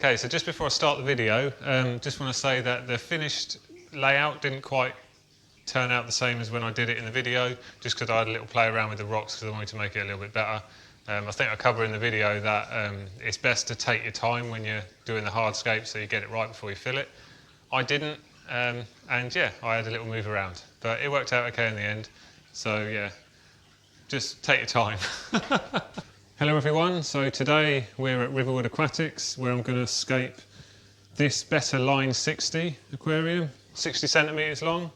Okay, so just before I start the video, just want to say that the finished layout didn't quite turn out the same as when I did it in the video, just because I had a little play around with the rocks because I wanted to make it a little bit better. I think I cover in the video that it's best to take your time when you're doing the hardscape so you get it right before you fill it. I didn't, and yeah, I had a little move around, but it worked out okay in the end. So yeah, just take your time. Hello everyone, so today we're at Riverwood Aquatics where I'm going to scape this Better Line 60 aquarium, 60 centimetres long.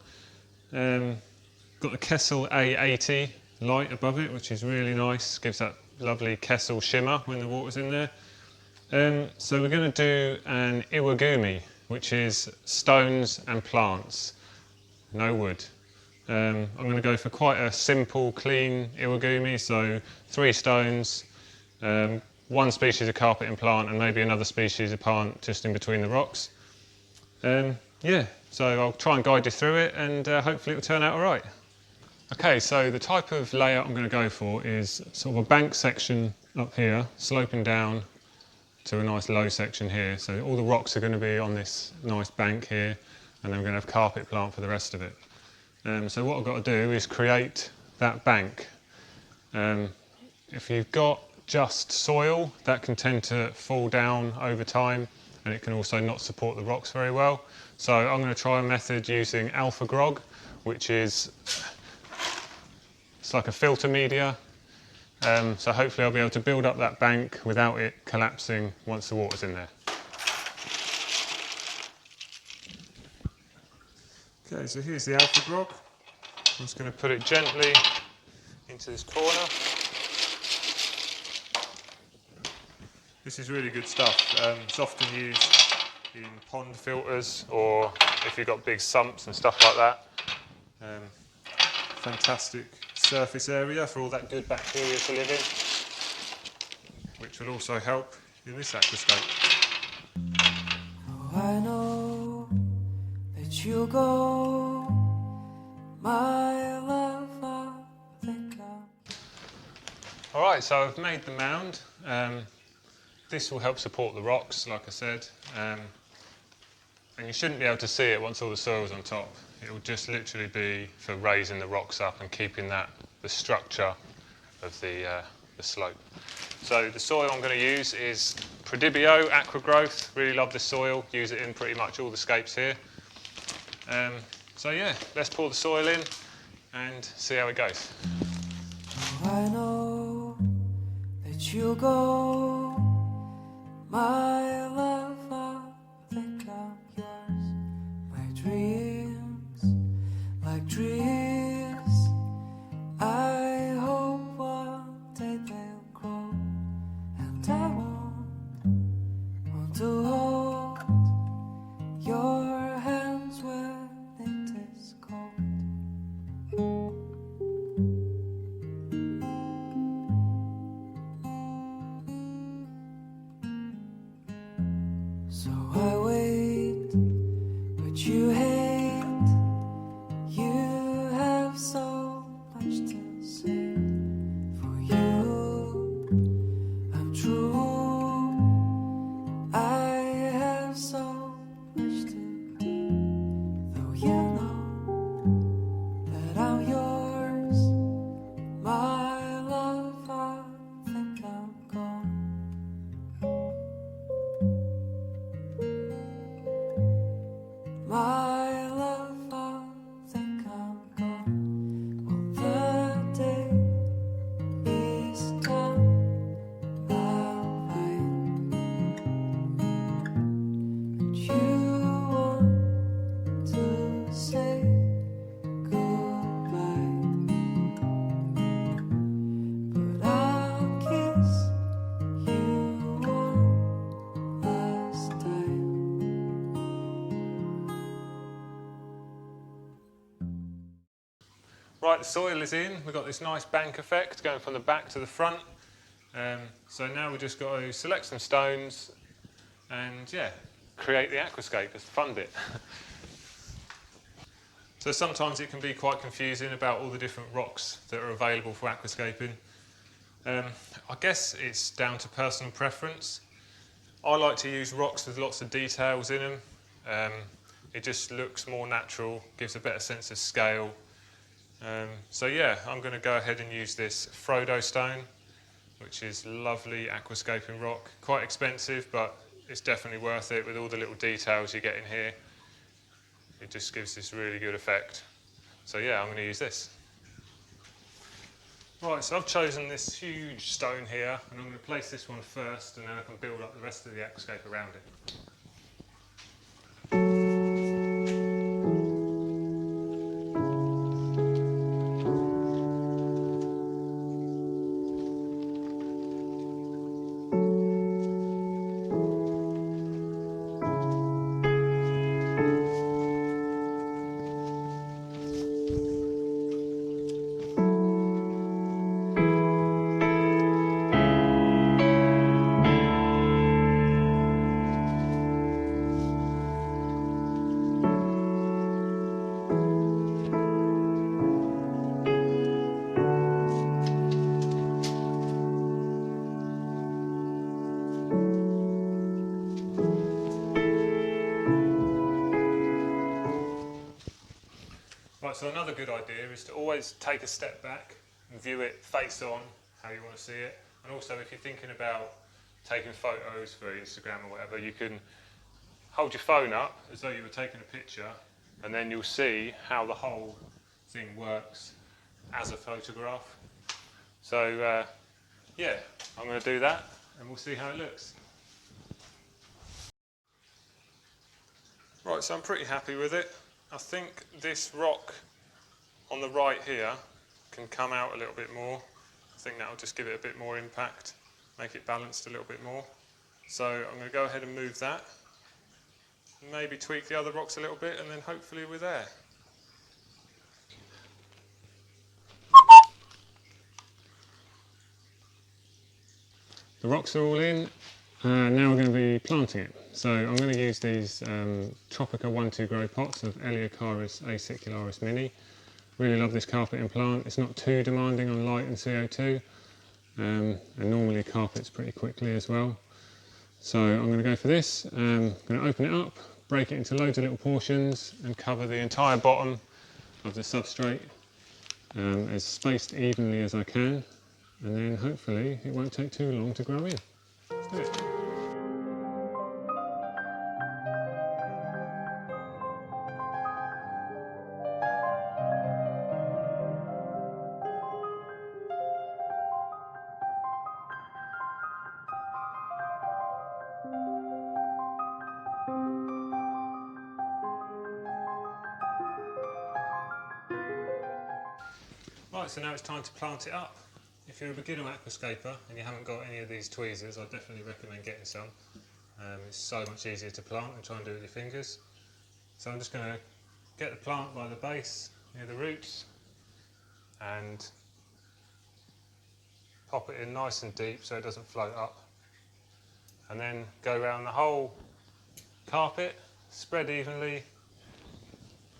Got the Kessel A80 light above it, which is really nice, gives that lovely Kessel shimmer when the water's in there. So we're going to do an Iwagumi, which is stones and plants, no wood. I'm going to go for quite a simple, clean Iwagumi, so 3 stones, 1 species of carpeting plant and maybe another species of plant just in between the rocks. Yeah, so I'll try and guide you through it and hopefully it will turn out all right. Okay, so the type of layout I'm going to go for is sort of a bank section up here, sloping down to a nice low section here. So all the rocks are going to be on this nice bank here, and then we're going to have carpet plant for the rest of it. So what I've got to do is create that bank. If you've got just soil, that can tend to fall down over time and it can also not support the rocks very well. So I'm going to try a method using alpha grog, which is it's like a filter media. So hopefully I'll be able to build up that bank without it collapsing once the water's in there. Okay, so here's the alpha grog. I'm just going to put it gently into this corner. This is really good stuff. It's often used in pond filters or if you've got big sumps and stuff like that. Fantastic surface area for all that good bacteria to live in, which will also help in this aquascape. Oh, I know that you go, my love of the cup. Alright, so I've made the mound. This will help support the rocks, like I said, and you shouldn't be able to see it once all the soil's on top. It will just literally be for raising the rocks up and keeping the structure of the slope. So the soil I'm going to use is Prodibio Aqua Growth. Really love this soil, use it in pretty much all the scapes here. So yeah, let's pour the soil in and see how it goes. Oh, I know that you go, my love of the cup, yours, my dreams, like trees, I hope one day they'll grow, and I want to hold your hands when it is cold. So I wait, but you hate. You have so much to say. For you, I'm true. I have so much to do. Though you know that I'm yours, my love, I think I'm gone. My love, I think I'm gone. Well, the day is done, my life. And you want to say goodbye, but I'll kiss you one last time. Right, the soil is in. We've got this nice bank effect going from the back to the front. So now we've just got to select some stones and yeah, create the aquascape. It's the fun bit. So sometimes it can be quite confusing about all the different rocks that are available for aquascaping. I guess it's down to personal preference. I like to use rocks with lots of details in them. It just looks more natural, gives a better sense of scale. So yeah, I'm going to go ahead and use this Frodo Stone, which is lovely aquascaping rock. Quite expensive, but it's definitely worth it with all the little details you get in here. It just gives this really good effect. So yeah, I'm going to use this. Right, so I've chosen this huge stone here, and I'm going to place this one first, and then I can build up the rest of the aquascape around it. Right, so another good idea is to always take a step back and view it face on, how you want to see it. And also, if you're thinking about taking photos for Instagram or whatever, you can hold your phone up as though you were taking a picture, and then you'll see how the whole thing works as a photograph. So yeah, I'm going to do that and we'll see how it looks. Right, so I'm pretty happy with it. I think this rock on the right here can come out a little bit more. I think that'll just give it a bit more impact, make it balanced a little bit more. So I'm going to go ahead and move that. Maybe tweak the other rocks a little bit, and then hopefully we're there. The rocks are all in. Now we're going to be planting it. So I'm going to use these Tropica 1-2 grow pots of Eleocharis acicularis mini. Really love this carpeting plant. It's not too demanding on light and CO2, and normally it carpets pretty quickly as well. So I'm going to go for this. I'm going to open it up, break it into loads of little portions and cover the entire bottom of the substrate as spaced evenly as I can, and then hopefully it won't take too long to grow in. Let's do it. Right, so now it's time to plant it up. If you're a beginner aquascaper and you haven't got any of these tweezers, I definitely recommend getting some. It's so much easier to plant than try and do it with your fingers. So I'm just going to get the plant by the base, near the roots, and pop it in nice and deep so it doesn't float up. And then go around the whole carpet, spread evenly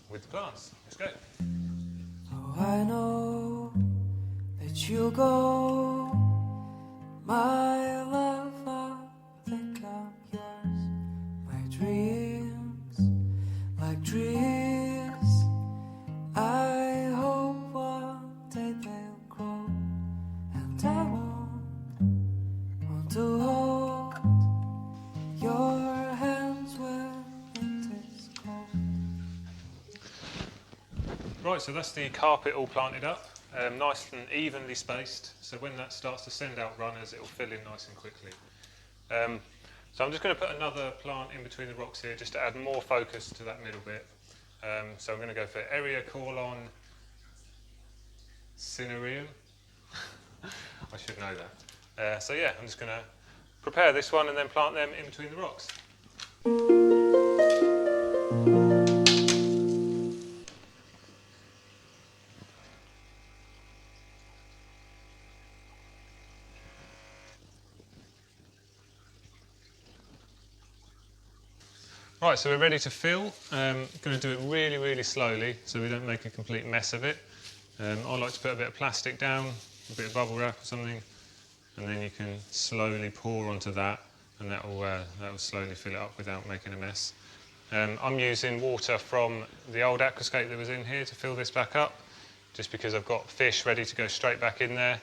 with the plants. Let's go. Oh, I know that you go, my love, I think I'm yours. My dreams, like trees, I hope one day they'll grow, and I want to hold your hands when it is cold. Right, so that's the carpet all planted up, nice and evenly spaced, so when that starts to send out runners it will fill in nice and quickly. So I'm just going to put another plant in between the rocks here just to add more focus to that middle bit. So I'm going to go for Eriacorlon cinereum. I should know that. So yeah, I'm just going to prepare this one and then plant them in between the rocks. Right, so we're ready to fill. Going to do it really, really slowly so we don't make a complete mess of it. I like to put a bit of plastic down, a bit of bubble wrap or something, and then you can slowly pour onto that and that'll slowly fill it up without making a mess. I'm using water from the old Aquascape that was in here to fill this back up, just because I've got fish ready to go straight back in there,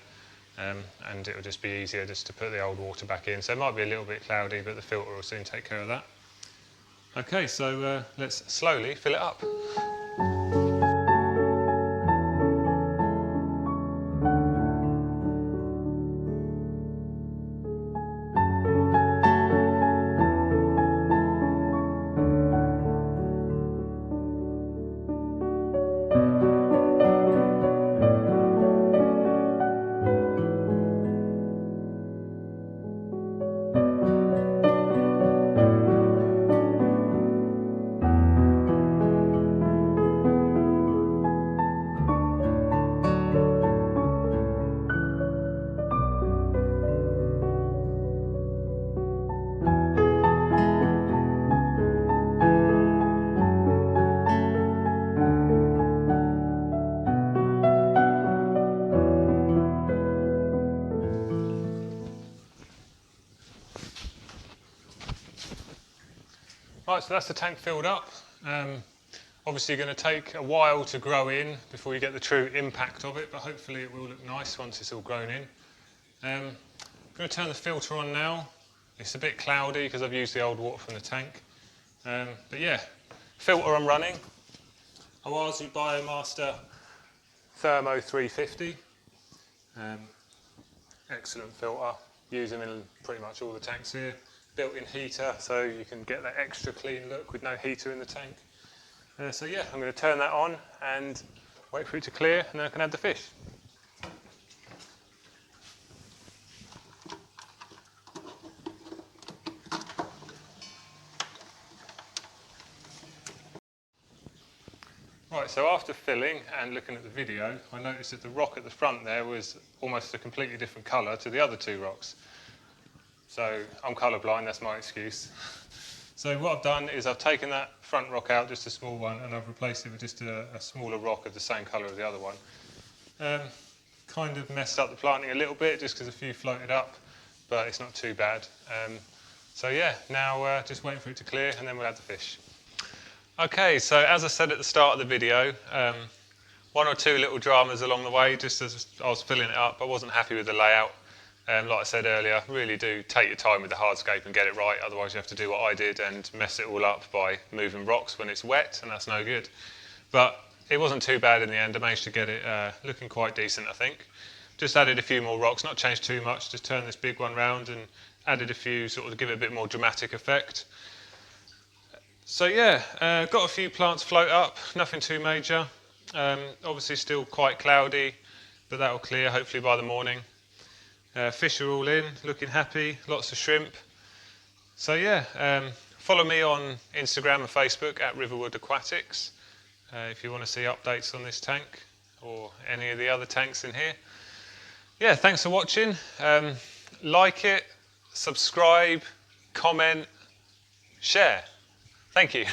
and it'll just be easier just to put the old water back in. So it might be a little bit cloudy, but the filter will soon take care of that. Okay, so let's slowly fill it up. Right, so that's the tank filled up. Obviously going to take a while to grow in before you get the true impact of it, but hopefully it will look nice once it's all grown in. I'm going to turn the filter on now. It's a bit cloudy because I've used the old water from the tank. But yeah, filter I'm running. Iwagumi Biomaster Thermo 350. Excellent filter. Use them in pretty much all the tanks here. Built-in heater, so you can get that extra clean look with no heater in the tank. So yeah, I'm going to turn that on and wait for it to clear, and then I can add the fish. Right, so after filling and looking at the video, I noticed that the rock at the front there was almost a completely different colour to the other two rocks. So I'm colourblind, that's my excuse. So what I've done is I've taken that front rock out, just a small one, and I've replaced it with just a smaller rock of the same colour as the other one. Kind of messed up the planting a little bit just because a few floated up, but it's not too bad. So yeah, now just waiting for it to clear and then we'll add the fish. Okay, so as I said at the start of the video, one or two little dramas along the way just as I was filling it up. I wasn't happy with the layout. Like I said earlier, really do take your time with the hardscape and get it right, otherwise you have to do what I did and mess it all up by moving rocks when it's wet, and that's no good. But it wasn't too bad in the end. I managed to get it looking quite decent, I think. Just added a few more rocks, not changed too much, just turned this big one round and added a few sort of to give it a bit more dramatic effect. So yeah, got a few plants float up, nothing too major. Obviously still quite cloudy, but that'll clear hopefully by the morning. Fish are all in, looking happy, lots of shrimp. So yeah, follow me on Instagram and Facebook at Riverwood Aquatics if you want to see updates on this tank or any of the other tanks in here. Yeah, thanks for watching. Like it, subscribe, comment, share. Thank you.